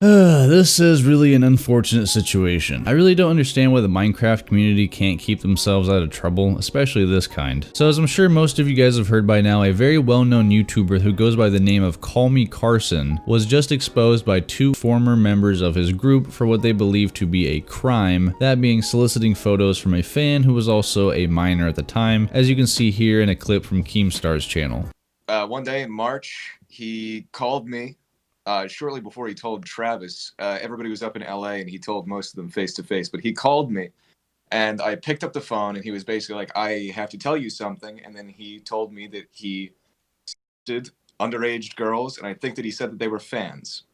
This is really an unfortunate situation. I really don't understand why the Minecraft community can't keep themselves out of trouble, especially this kind. So as I'm sure most of you guys have heard by now, a very well-known YouTuber who goes by the name of CallMeCarson was just exposed by two former members of his group for what they believe to be a crime, that being soliciting photos from a fan who was also a minor at the time, as you can see here in a clip from Keemstar's channel. One day in March, he called me. Shortly before he told Travis. Everybody was up in LA and he told most of them face to face, but he called me and I picked up the phone and he was basically like, I have to tell you something. And then he told me that he did underage girls, and I think that he said that they were fans.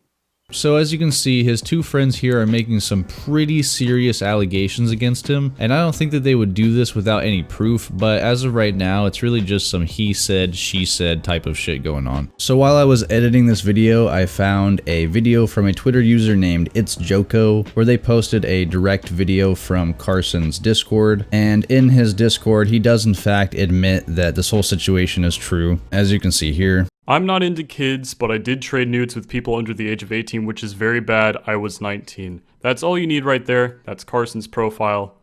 So as you can see, his two friends here are making some pretty serious allegations against him, and I don't think that they would do this without any proof, but as of right now, it's really just some he said, she said type of shit going on. So while I was editing this video, I found a video from a Twitter user named It's Joko, where they posted a direct video from Carson's Discord, and in his Discord, he does in fact admit that this whole situation is true, as you can see here. I'm not into kids, but I did trade nudes with people under the age of 18, which is very bad. I was 19. That's all you need right there. That's Carson's profile.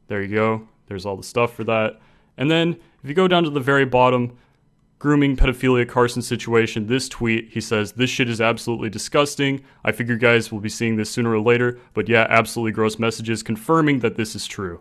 There you go. There's all the stuff for that. And then, if you go down to the very bottom, grooming, pedophilia, Carson situation, this tweet, he says, this shit is absolutely disgusting. I figure you guys will be seeing this sooner or later, but yeah, absolutely gross messages confirming that this is true.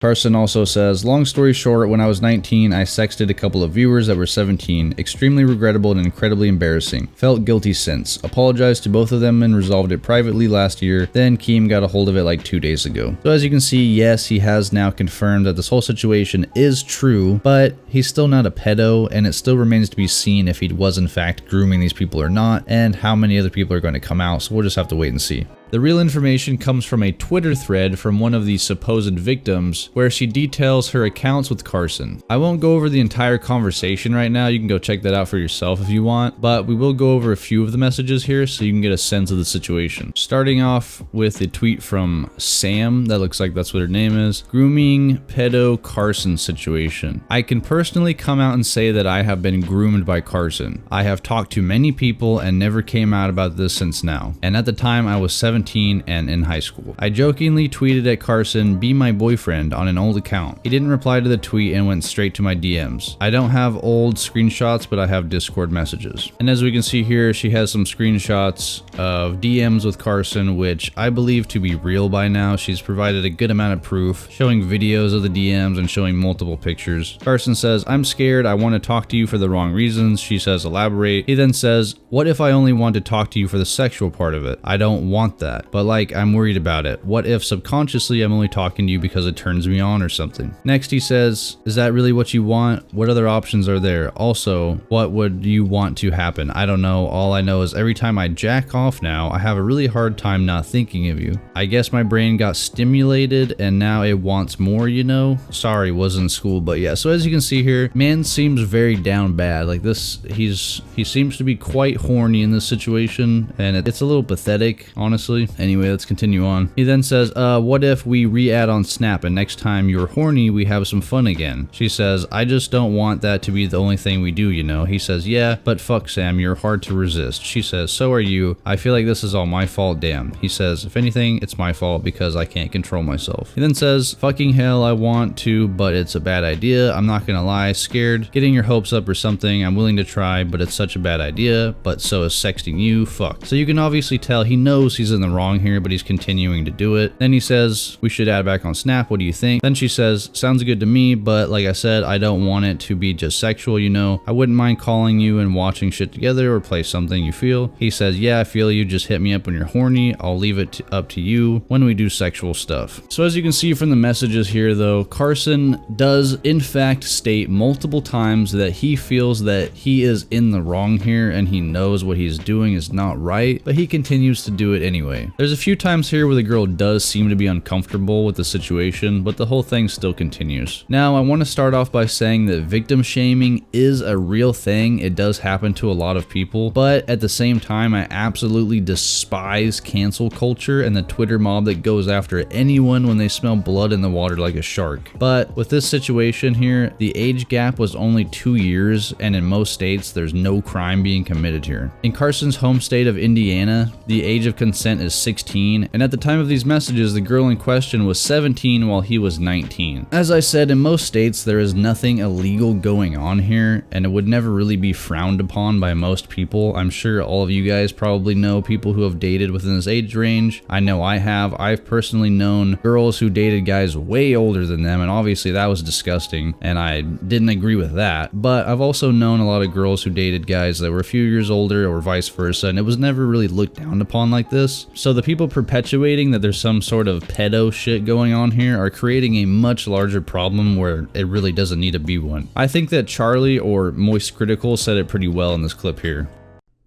Carson also says, long story short, when I was 19, I sexted a couple of viewers that were 17. Extremely regrettable and incredibly embarrassing. Felt guilty since. Apologized to both of them and resolved it privately last year. Then Keem got a hold of it like 2 days ago. So as you can see, yes, he has now confirmed that this whole situation is true, but he's still not a pedo, and it still remains to be seen if he was in fact grooming these people or not, and how many other people are going to come out, so we'll just have to wait and see. The real information comes from a Twitter thread from one of the supposed victims, where she details her accounts with Carson. I won't go over the entire conversation right now, you can go check that out for yourself if you want, but we will go over a few of the messages here so you can get a sense of the situation. Starting off with a tweet from Sam, that looks like that's what her name is. Grooming pedo Carson situation. I can personally come out and say that I have been groomed by Carson. I have talked to many people and never came out about this since now. And at the time I was 17 and in high school. I jokingly tweeted at Carson, be my boyfriend, on an old account. He didn't reply to the tweet and went straight to my DMs. I don't have old screenshots, but I have Discord messages. And as we can see here, she has some screenshots of DMs with Carson, which I believe to be real by now. She's provided a good amount of proof, showing videos of the DMs and showing multiple pictures. Carson says, I'm scared, I want to talk to you for the wrong reasons. She says, elaborate. He then says, what if I only want to talk to you for the sexual part of it? I don't want that. But like, I'm worried about it. What if subconsciously I'm only talking to you because it turns me on or something? Next he says, is that really what you want? What other options are there? Also, what would you want to happen? I don't know. All I know is every time I jack off now, I have a really hard time not thinking of you. I guess my brain got stimulated and now it wants more, you know? Sorry, was in school, but yeah. So as you can see here, man seems very down bad. Like this, he seems to be quite horny in this situation, and it's a little pathetic, honestly. Anyway, let's continue on. He then says, what if we re-add on Snap and next time you're horny, we have some fun again? She says, I just don't want that to be the only thing we do, you know? He says, yeah, but fuck Sam, you're hard to resist. She says, so are you. I feel like this is all my fault, damn. He says, if anything, it's my fault because I can't control myself. He then says, fucking hell, I want to, but it's a bad idea. I'm not gonna lie, scared. Getting your hopes up or something, I'm willing to try, but it's such a bad idea. But so is sexting you, fuck. So you can obviously tell he knows he's in the wrong here, but he's continuing to do it. Then he says, we should add back on Snap, what do you think? Then she says, sounds good to me, but like I said, I don't want it to be just sexual, you know? I wouldn't mind calling you and watching shit together or play something you feel. He says, yeah, I feel you, just hit me up when you're horny. I'll leave it up to you when we do sexual stuff. So as you can see from the messages here though, Carson does in fact state multiple times that he feels that he is in the wrong here and he knows what he's doing is not right, but he continues to do it anyway. anyway. There's a few times here where the girl does seem to be uncomfortable with the situation, but the whole thing still continues. Now, I want to start off by saying that victim shaming is a real thing. It does happen to a lot of people, but at the same time, I absolutely despise cancel culture and the Twitter mob that goes after anyone when they smell blood in the water like a shark. But with this situation here, the age gap was only 2 years, and in most states, there's no crime being committed here. In Carson's home state of Indiana, the age of consent is 16, and at the time of these messages, the girl in question was 17 while he was 19. As I said, in most states, there is nothing illegal going on here, and it would never really be frowned upon by most people. I'm sure all of you guys probably know people who have dated within this age range. I know I have. I've personally known girls who dated guys way older than them, and obviously that was disgusting, and I didn't agree with that. But I've also known a lot of girls who dated guys that were a few years older or vice versa, and it was never really looked down upon like this. So the people perpetuating that there's some sort of pedo shit going on here are creating a much larger problem where it really doesn't need to be one. I think that Charlie, or Moist Critical, said it pretty well in this clip here.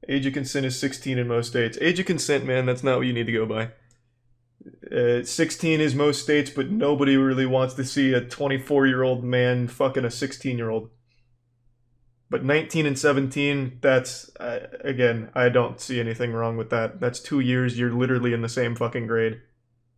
Age of consent is 16 in most states. Age of consent, man, that's not what you need to go by. 16 is most states, but nobody really wants to see a 24-year-old man fucking a 16-year-old. But 19 and 17, that's, again, I don't see anything wrong with that. That's 2 years, you're literally in the same fucking grade.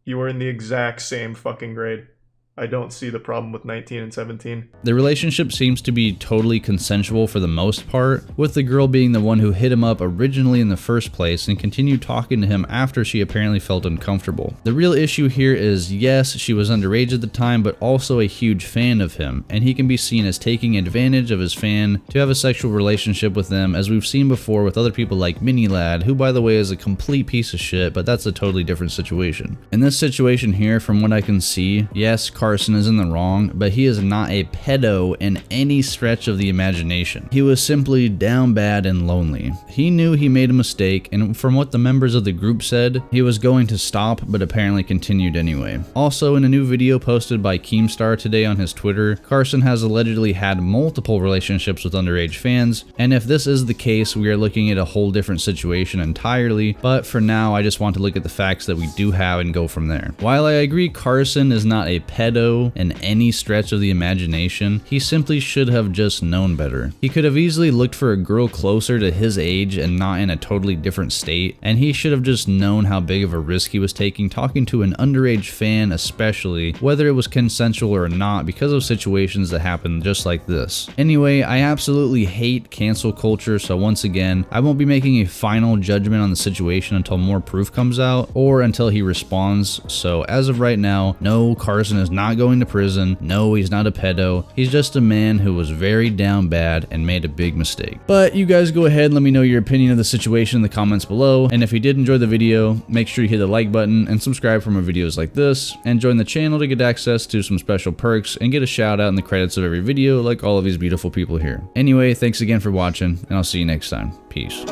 You are in the exact same fucking grade. I don't see the problem with 19 and 17. The relationship seems to be totally consensual for the most part, with the girl being the one who hit him up originally in the first place and continued talking to him after she apparently felt uncomfortable. The real issue here is, yes, she was underage at the time, but also a huge fan of him, and he can be seen as taking advantage of his fan to have a sexual relationship with them, as we've seen before with other people like MiniLad, who by the way is a complete piece of shit, but that's a totally different situation. In this situation here, from what I can see, yes, Carson is in the wrong, but he is not a pedo in any stretch of the imagination. He was simply down bad and lonely. He knew he made a mistake, and from what the members of the group said, he was going to stop, but apparently continued anyway. Also, in a new video posted by Keemstar today on his Twitter, Carson has allegedly had multiple relationships with underage fans, and if this is the case, we are looking at a whole different situation entirely, but for now, I just want to look at the facts that we do have and go from there. While I agree Carson is not a pedo in any stretch of the imagination, he simply should have just known better. He could have easily looked for a girl closer to his age and not in a totally different state, and he should have just known how big of a risk he was taking talking to an underage fan, especially whether it was consensual or not, because of situations that happen just like this. Anyway, I absolutely hate cancel culture, so once again, I won't be making a final judgment on the situation until more proof comes out or until he responds. So as of right now, no, Carson is not going to prison. No, he's not a pedo. He's just a man who was very down bad and made a big mistake. But you guys go ahead and let me know your opinion of the situation in the comments below. And if you did enjoy the video, make sure you hit the like button and subscribe for more videos like this, and join the channel to get access to some special perks and get a shout out in the credits of every video like all of these beautiful people here. Anyway, thanks again for watching, and I'll see you next time. Peace.